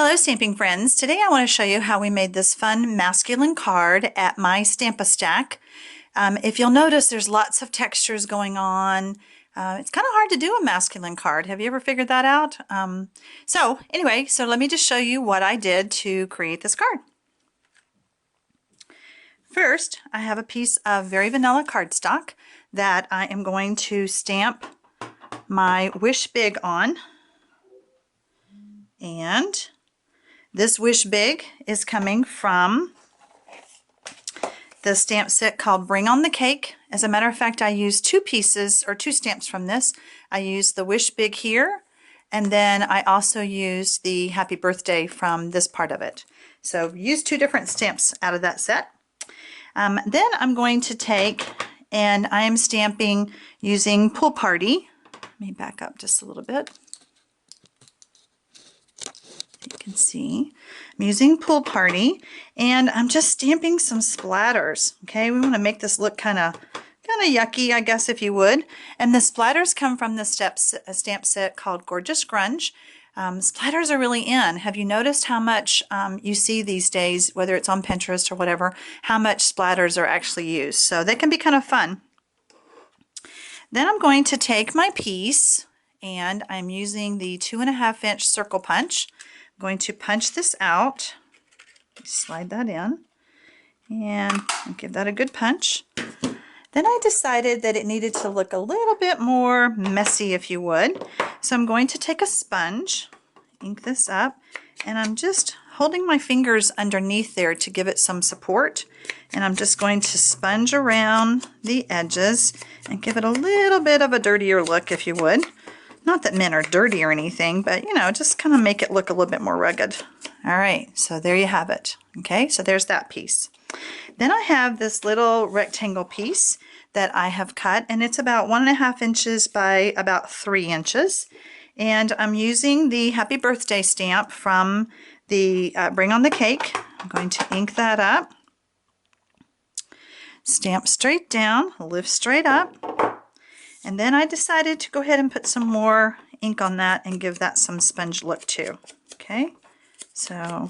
Hello stamping friends. Today I want to show you how we made this fun masculine card at my Stamp-A-Stack. If you'll notice, there's lots of textures going on. It's kind of hard to do a masculine card. Have you ever figured that out? So let me just show you what I did to create this card. First, I have a piece of very vanilla cardstock that I am going to stamp my Wish Big on. And this Wish Big is coming from the stamp set called Bring on the Cake. As a matter of fact, I used two stamps from this. I used the Wish Big here, and then I also used the Happy Birthday from this part of it. So use two different stamps out of that set. Then I'm going to take, and I am stamping using Pool Party. Let me back up just a little bit. You can see I'm using Pool Party, and I'm just stamping some splatters. Okay, we want to make this look kind of yucky, I guess, if you would. And the splatters come from the stamp set called Gorgeous Grunge. Splatters are really in. Have you noticed how much you see these days, whether it's on Pinterest or whatever, how much splatters are actually used? So they can be kind of fun. Then I'm going to take my piece, and I'm using the 2.5-inch circle punch. I'm going to punch this out, slide that in, and give that a good punch. Then I decided that it needed to look a little bit more messy, if you would. So I'm going to take a sponge, ink this up, and I'm just holding my fingers underneath there to give it some support. And I'm just going to sponge around the edges and give it a little bit of a dirtier look, if you would. Not that men are dirty or anything, but you know, just kind of make it look a little bit more rugged. All right, so there you have it. Okay, so there's that piece. Then I have this little rectangle piece that I have cut, and it's about 1.5 inches by about 3 inches. And I'm using the Happy Birthday stamp from the Bring on the Cake. I'm going to ink that up. Stamp straight down, lift straight up. And then I decided to go ahead and put some more ink on that and give that some sponge look too. Okay, so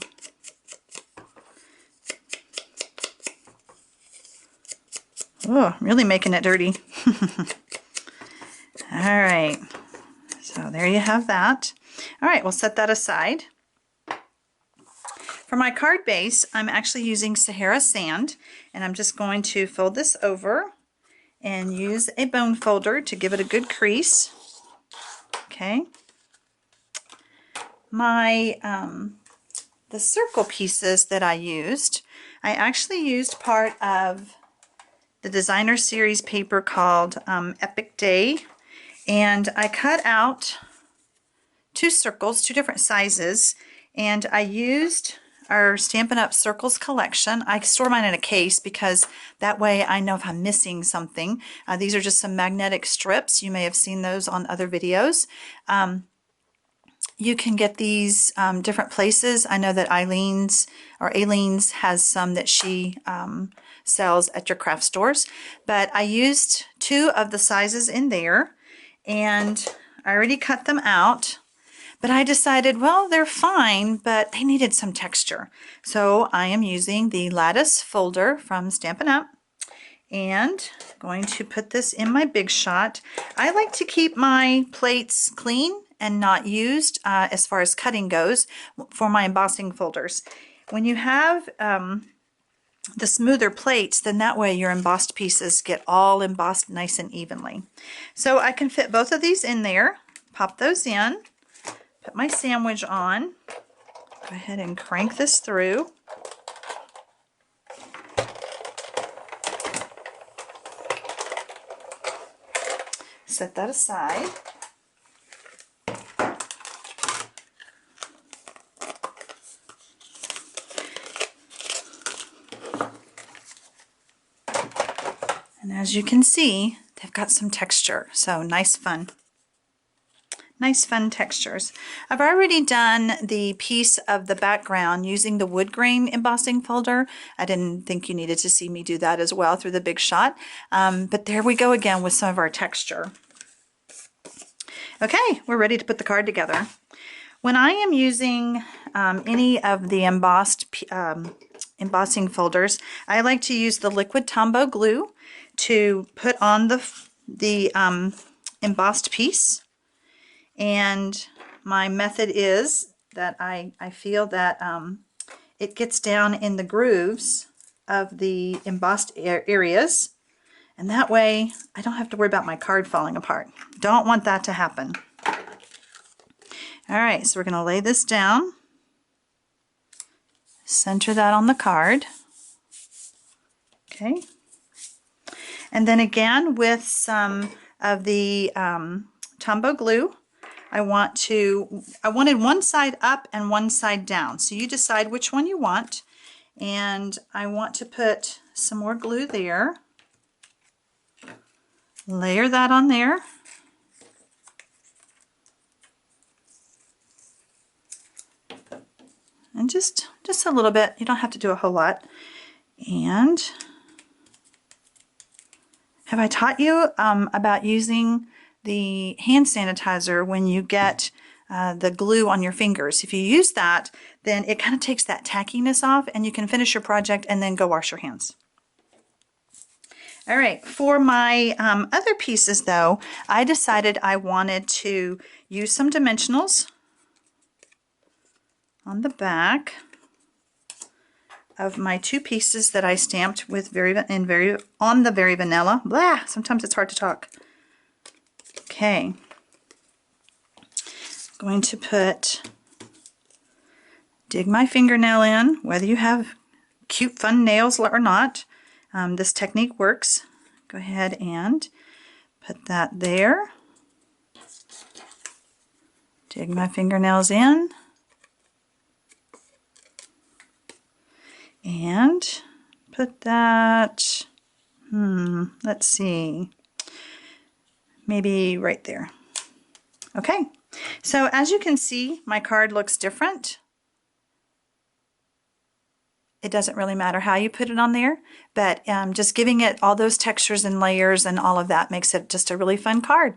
oh, really making it dirty. All right, so there you have that. All right, we'll set that aside. For my card base, I'm actually using Sahara sand, and I'm just going to fold this over and use a bone folder to give it a good crease. Okay. My the circle pieces that I actually used part of the designer series paper called Epic Day, and I cut out 2 circles, 2 different sizes, and I used our Stampin' Up! Circles collection. I store mine in a case because that way I know if I'm missing something. These are just some magnetic strips. You may have seen those on other videos. You can get these different places. I know that Eileen's has some that she sells at your craft stores. But I used 2 of the sizes in there, and I already cut them out. But I decided, well, they're fine, but they needed some texture. So I am using the lattice folder from Stampin' Up! And going to put this in my Big Shot. I like to keep my plates clean and not used as far as cutting goes for my embossing folders. When you have the smoother plates, then that way your embossed pieces get all embossed nice and evenly. So I can fit both of these in there, pop those in. Put my sandwich on, go ahead and crank this through. Set that aside. And as you can see, they've got some texture, so nice fun. Nice fun textures. I've already done the piece of the background using the wood grain embossing folder. I didn't think you needed to see me do that as well through the Big Shot. But there we go again with some of our texture. Okay, we're ready to put the card together. When I am using any of the embossing folders, I like to use the liquid Tombow glue to put on the embossed piece. And my method is that I feel that it gets down in the grooves of the embossed areas, and that way I don't have to worry about my card falling apart. Don't want that to happen. All right, so we're going to lay this down, center that on the card. Okay, and then again with some of the Tombow glue, I wanted one side up and one side down. So you decide which one you want. And I want to put some more glue there. Layer that on there. And just a little bit. You don't have to do a whole lot. And have I taught you about using the hand sanitizer when you get the glue on your fingers? If you use that, then it kind of takes that tackiness off and you can finish your project and then go wash your hands. All right, for my other pieces though, I decided I wanted to use some dimensionals on the back of my two pieces that I stamped with on the Very Vanilla. Blah, sometimes it's hard to talk. Okay, going to dig my fingernail in, whether you have cute fun nails or not. This technique works. Go ahead and put that there. Dig my fingernails in. And put that, let's see, maybe right there. Okay, so as you can see, my card looks different. It doesn't really matter how you put it on there, but just giving it all those textures and layers and all of that makes it just a really fun card.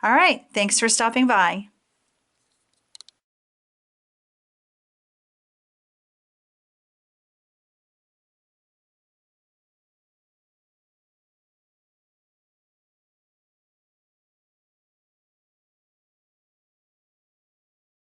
All right, thanks for stopping by.